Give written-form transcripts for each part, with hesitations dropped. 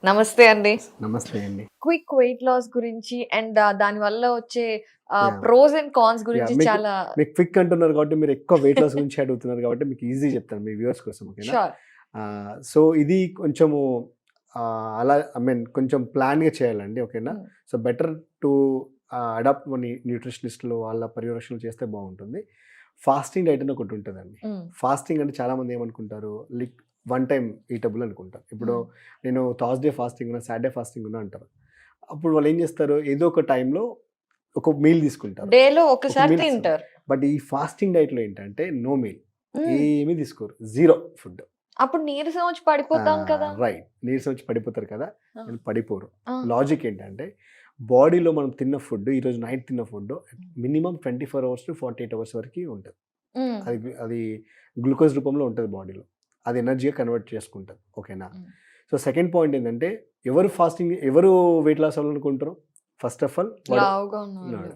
నమస్తే అండి. నమస్తే అండి. క్విక్ వెయిట్ లాస్ గురించి అండ్ దాని వల్ల వచ్చే yeah! Pros and cons yeah! గురించి మీకు చాలా మీకు క్విక్ అంటున్నారు కాబట్టి మీరు ఎక్కువ వెయిట్ లాస్ గురించి అడుగుతున్నారు కాబట్టి మీకు ఈజీ చెప్తాను మీ వ్యూవర్స్ కోసం. ఓకేనా? షూర్. సో ఇది కొంచెము అలా ఐ మీన్ కొంచెం ప్లాన్‌గా చేయాలండి. ఓకేనా? హ్మ్. సో బెటర్ టు అడాప్ట్ న్యూట్రిషనిస్ట్‌లు వాళ్ళ పర్యవేక్షణలు చేస్తే బావుంటుంది. ఫాస్టింగ్ డైట్ అని ఒకటి ఉంటదండి. హ్మ్. ఫాస్టింగ్ అంటే చాలామంది ఏమనుకుంటారు వన్ టైమ్ ఈటబుల్ అనుకుంటారు. ఇప్పుడు హ్మ్. నేను థర్స్‌డే ఫాస్టింగ్ ఉన్నా, సాటర్‌డే ఫాస్టింగ్ ఉన్నా అంటారు. అప్పుడు వాళ్ళు ఏం చేస్తారు ఏదో ఒక టైంలో ఒక మీల్ తీసుకుంటారు. డేలో ఒక ఒకసారి మీల్ తీసుకుంటారు. తింటారు. బట్ ఈ ఫాస్టింగ్ డైట్‌లో ఏంటంటే నో మీల్. హ్మ్. ఏమి తీసుకోరు. Zero food. అప్పుడు నీరసం వచ్చి పడిపోతాం కదా! రైట్. నీరసం వచ్చి పడిపోతారు కదా! ఆ! వీళ్ళు పడిపోరు. ఆ! లాజిక్ ఏంటంటే బాడీలో మనం తిన్న ఫుడ్ ఈరోజు నైట్ తిన్న food minimum 24 hours to 48 hours వరకి ఉంటది. హ్మ్. అది గ్లూకోజ్ రూపంలో ఉంటది బాడీలో. అది ఎనర్జీగా కన్వర్ట్ చేసుకుంటది. ఓకేనా? హ్మ్. సో సెకండ్ పాయింట్ ఏంటంటే ఎవరు వెయిట్ లాస్ అవ్వాలనుకుంటారు? ఫస్ట్ ఆఫ్ ఆల్ వాడు లావుగా ఉన్నవాళ్ళు.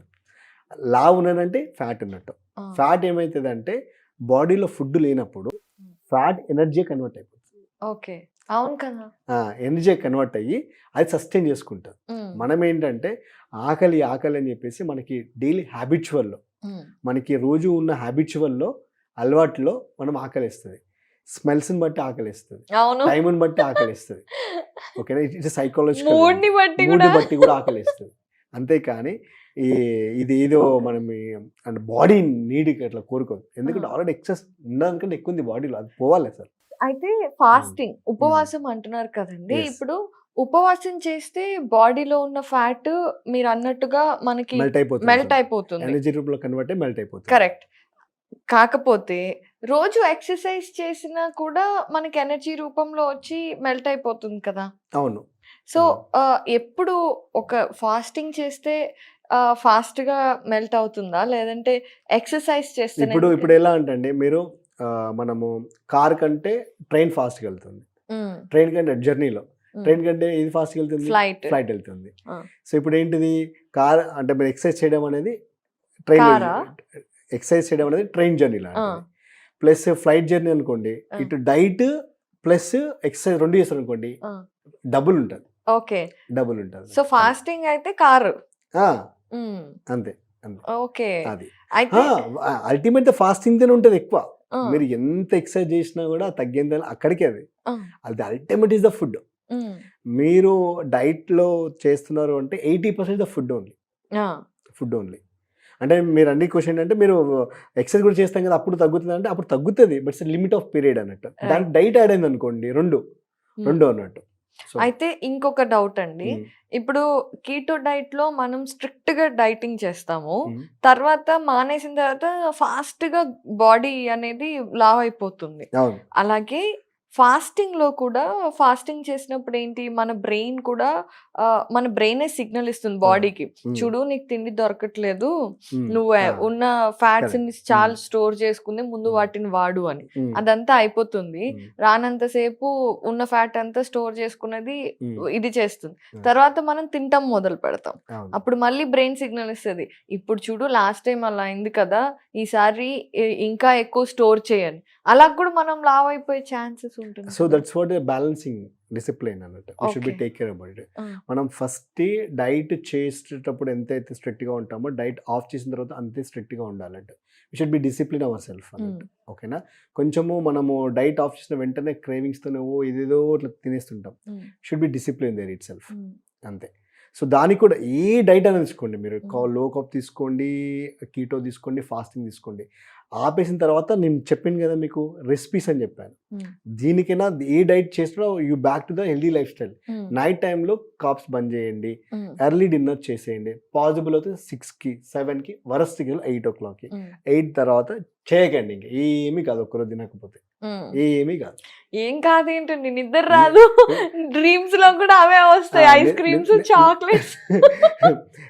లావు ఉన్నాడంటే ఫ్యాట్ ఉన్నట్టు. ఆ! ఫ్యాట్ ఏమైతదంటే బాడీలో ఫుడ్ లేనప్పుడు హ్మ్. ఫ్యాట్ ఎనర్జీగా కన్వర్ట్ అయిపోతుంది. ఓకే. అవును కదా! ఎనర్జీగా కన్వర్ట్ అయ్యి అది సస్టైన్ చేసుకుంటది. హ్మ్. మనం ఏంటంటే ఆకలి అని చెప్పేసి మనకి డైలీ హ్యాబిచ్యువల్‌లో హ్మ్. మనకి రోజు ఉన్న హ్యాబిచ్యువల్‌లో అలవాటులో మనం ఆకలేస్తది. స్మెల్స్‌ని బట్టి ఆకలేస్తది. అవును. టైమ్‌ని బట్టి ఆకలేస్తది. ఓకేనా? ఇట్స్ సైకాలజికల్ మూడ్‌ని అంతే. బట్టి మూడ్‌ని గూడా. బట్టి కూడా ఆకలేస్తది. అంతేకాని ఈ ఇదేదో మనం అంటే బాడీ నీడ్‌కి అట్లా కోరుకోదు. ఎందుకంటే ఆ! ఆల్రెడీ ఎక్సెస్ ఉన్నదానికంటే ఎక్కువుంది బాడీలో. అది పోవాలసలు. అయితే హ్మ్. ఫాస్టింగ్, హ్మ్. ఉపవాసం అంటున్నారు కదండీ! యెస్. ఇప్పుడు ఉపవాసం చేస్తే బాడీలో ఉన్న ఫ్యాట్ మీరన్నట్టుగా మనకి మెల్ట్ అయిపోతుంది మెల్ట్ కొంచెం. అయిపోతుంది. ఎనర్జీ రూపంలో కన్వర్ట్ అయ్యి మెల్ట్ అయిపోతుంది. కరెక్ట్. కాకపోతే రోజు ఎక్సర్‌సైజ్ చేసినా కూడా మనకి ఎనర్జీ రూపంలో వచ్చి మెల్ట్ అయిపోతుంది కదా! అవును. సో, హ్మ్. ఎప్పుడు ఒక ఫాస్టింగ్ చేస్తే ఫాస్ట్‌గా మెల్ట్ అవుతుందా? లేదంటే ఎక్సర్‌సైజ్ చేస్తేనే ఇప్పుడు ఎలా అంటే అండి మీరు మనము కార్ కంటే ట్రైన్ ఫాస్ట్‌గెళ్తుంది. హ్మ్. ట్రైన్ కంటే జర్నీలో. హ్మ్. ట్రైన్ కంటే ఏది ఫాస్ట్‌గెళ్తుంది? ఫ్లైట్. ఫ్లైట్ ఎళ్తుంది. ఆ! సో, ఇప్పుడేంటిది కార్ అంటే మీరు ఎక్సర్సైజ్ చేయడం అనేది ట్రైన్‌లో కారా? ఎక్సర్సైజ్ చేయడం అనేది ట్రైన్ జర్నీ ఆ! లాంటిది. ప్లస్ ఫ్లైట్ జర్నీ అనుకోండి. ఆ! ఇటు డైట్ ప్లస్ ఎక్సర్సైజ్ 2 చేశారనుకోండి ఆ! డబుల్ ఉంటది. ఓకే. డబుల్ ఉంటది. సో, అది. ఫాస్టింగ్ అయితే కారు. ఆ! హ్మ్. అంతే. అంతే. ఓకే. అది. ఆ! అయితే అల్టిమేట్‌గా ఫాస్టింగ్‌తోనే ఉంటది ఎక్కువ. ఆ! మీరు ఎంత ఎక్సర్సైజ్ చేసినా కూడా తగ్గేంత అక్కడికే అది. ఆ! అది అల్టిమేట్ ఈస్ ద ఫుడ్. హ్మ్. మీరు డైట్‌లో చేస్తున్నారు అంటే 80% ద ఫుడ్ ఓన్లీ. ఆ! Food only. అంటే మీరు అన్ని క్వెషన్ ఏంటంటే మీరు ఎక్సర్సైజ్ కూడా చేస్తాం కదా! అప్పుడు తగ్గుతదంటే అప్పుడు తగ్గుతది. But it's limit of period అన్నట్టు. రైట్. దానికి డైట్ యాడ్ అయిందనుకోండి 2 హ్మ్. అన్నట్టు. సో అయితే ఇంకొక డౌట్ అండి. హ్మ్. ఇప్పుడు కీటో డైట్‌లో మనం స్ట్రిక్ట్‌గా డైటింగ్ చేస్తాము. హ్మ్. తర్వాత మానేసిన తర్వాత ఫాస్ట్‌గా బాడీ అనేది లావైపోతుంది. అవును. అలాగే ఫాస్టింగ్‌లో కూడా ఫాస్టింగ్ చేసినప్పుడు ఏంటి మన బ్రెయిన్ కూడా మన బ్రెయినే సిగ్నల్ ఇస్తుంది ఆ! బాడీకి. హ్మ్. చూడు నీకు తిండి దొరకట్లేదు. హ్మ్. నువ్వు ఆ! ఉన్న ఫ్యాట్స్‌ని కరెక్ట్. హ్మ్. చాలా స్టోర్ చేసుకుంది. ముందు హ్మ్. వాటిని వాడు అని. హ్మ్. అదంతా అయిపోతుంది. హ్మ్. రానంత సేపు ఉన్న ఫ్యాట్ అంతా స్టోర్ చేసుకున్నది హ్మ్. ఇది చేస్తుంది. హ్మ్. తర్వాత మనం తింటం మొదలు పెడతాం. అవును. అప్పుడు మళ్ళీ బ్రెయిన్ సిగ్నల్ ఇస్తది. ఇప్పుడు చూడు లాస్ట్ టైమ్ అలా అయింది కదా! ఈసారి ఇంకా ఎక్కువ స్టోర్ చేయని. అలా కూడా మనం లావు అయిపోయే ఛాన్సెస్ ఉంటుంది సో కదా! దట్స్ వాట్ బ్యాలెన్సింగ్ డిసిప్లిన్ అన్నట్టు. We should be okay. Take care about it. ఆ! మనం ఫస్టే డైట్ చేసేటప్పుడు ఎంతైతే స్ట్రిక్ట్‌గా ఉంటామో డైట్ ఆఫ్ చేసిన తర్వాత అంతే స్ట్రిక్ట్‌గా ఉండాలంట. We should be discipline our self hmm. అన్నట్టు. ఓకేనా? కొంచెము మనము డైట్ ఆఫ్ చేసిన వెంటనే క్రేవింగ్స్‌తోనే ఏదేదో ఇట్లా తినేస్తుంటాం. Hmm. Should be discipline their itself. Hmm. అంతే. సో దానికి కూడా ఏ డైట్ అయినా తీసుకోండి మీరు. హ్మ్. లో కార్బ్ తీసుకోండి, కీటో తీసుకోండి, ఫాస్టింగ్ తీసుకోండి. ఆపేసిన తర్వాత నేను చెప్పాను కదా మీకు రెసిపీస్ అని చెప్పాను. హ్మ్. దీనికైనా ఏ డైట్ చేసినా you back to the healthy life style. హ్మ్. నైట్ టైమ్‌లో కార్బ్స్ బంద్ చేయండి. హ్మ్. ఎర్లీ డిన్నర్ చేసేయండి. పాసిబుల్ అయితే 6కి, 7కి వరస్ట్ కేస్‌లో 8:00కి. హ్మ్. 8 తర్వాత చేయకండి ఇంక. ఏమి కాదు ఒక్కరోజు తినకపోతే. హ్మ్. ఏమి కాదు. ఏం కాదేంటండి నిద్ర ని రాదు. ని డ్రీమ్స్‌లో కూడా అవే ఆ! వస్తాయి. ని ఐస్ ని క్రీమ్స్, ని ని చాక్లేట్స్.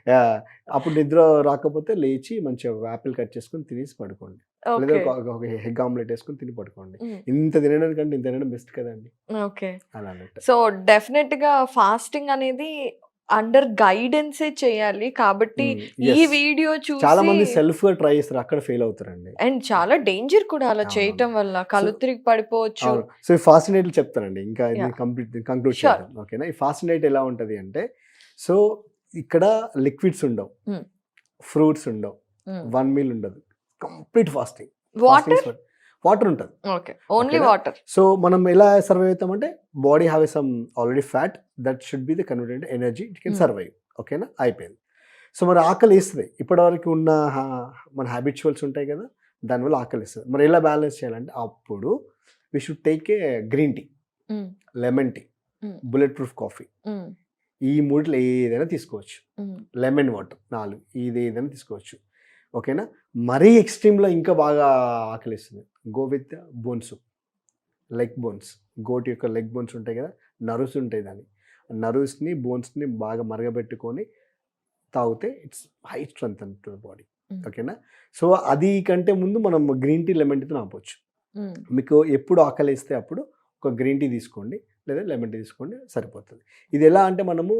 యాహ్! అప్పుడు నిద్ర రాకపోతే లేచి మంచిగా ఒక యాపిల్ కట్ చేసుకొని తినేసి పడుకోండి. లేదా ఓకే. ఒక ఎగ్ ఆమ్లెట్ ఏసుకొని తిని పడుకోండి. హ్మ్. ఇంత తినడానికంటే ఇంత తినడం బెస్ట్ కదండీ! ఓకే. అలా అన్నట్టు. సో, డెఫినిట్‌గా ఫాస్టింగ్ అనేది అండర్ గైడెన్సే చేయాలి కాబట్టి ఈ yes. వీడియో చాలా మంది చూసి సెల్ఫ్ గా ట్రై చేస్తారు, అక్కడ ఫెయిల్ అవుతారండి. అండ్ చాలా డేంజర్ కూడా అలా అవునవును. చేయటం వల్ల కళ్ళు So- తిరిగి పడిపోవచ్చు. అవును. సో ఈ ఫాస్ట్ నైట్ చెప్తానండి, ఇంకా ఇది Yeah. Conclude Sure. చేద్దాం, ఓకేనా. ఈ ఫాస్ట్ నైట్ ఎలా ఉంటది అంటే, సో ఇక్కడ లిక్విడ్స్ ఉండవు, Hmm. ఫ్రూట్స్ ఉండవు, Hmm. 1 మీల్ ఉండదు, కంప్లీట్ ఫాస్టింగ్. వాటర్ వాటర్ ఉంటుంది. ఓకే ఓన్లీ ఓకేనా? వాటర్. సో మనం ఎలా సర్వైవ్ అవుతామంటే, body have some already fat that should be the converted energy it can survive. ఓకేనా, అయిపోయింది. సో మరి ఆకలి వేస్తుంది, ఇప్పటివరకు ఉన్న మన హ్యాబిచువల్స్ ఉంటాయి కదా, దానివల్ల ఆకలి వేస్తుంది. మరి ఎలా బ్యాలెన్స్ చేయాలంటే, అప్పుడు we should take a green tea, lemon tea, bulletproof coffee, ఈ మూడిలో ఏదైనా తీసుకోవచ్చు. లెమన్ వాటర్ 4, ఇది ఏదైనా తీసుకోవచ్చు. ఓకేనా. మరీ ఎక్స్ట్రీమ్లో ఇంకా బాగా ఆకలిస్తుంది, go with bone soup, leg bones, goat యొక్క లెగ్ బోన్స్ ఉంటాయి కదా, నర్వ్స్ ఉంటాయి, దాన్ని నర్వ్స్ని బోన్స్ని బాగా మరగబెట్టుకొని తాగితే it's high strength to the body. ఓకేనా. సో అది కంటే ముందు మనం గ్రీన్ టీ లెమన్ టీతో ఆపొచ్చు. మీకు ఎప్పుడు ఆకలి వేస్తే అప్పుడు ఒక గ్రీన్ టీ తీసుకోండి, లేదా లెమన్ టీ తీసుకోండి, సరిపోతుంది. ఇది ఎలా అంటే మనము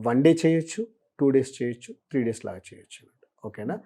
1 డే చేయొచ్చు, 2 డేస్ చేయొచ్చు, 3 డేస్ లాగా చేయొచ్చు. ఓకేనా.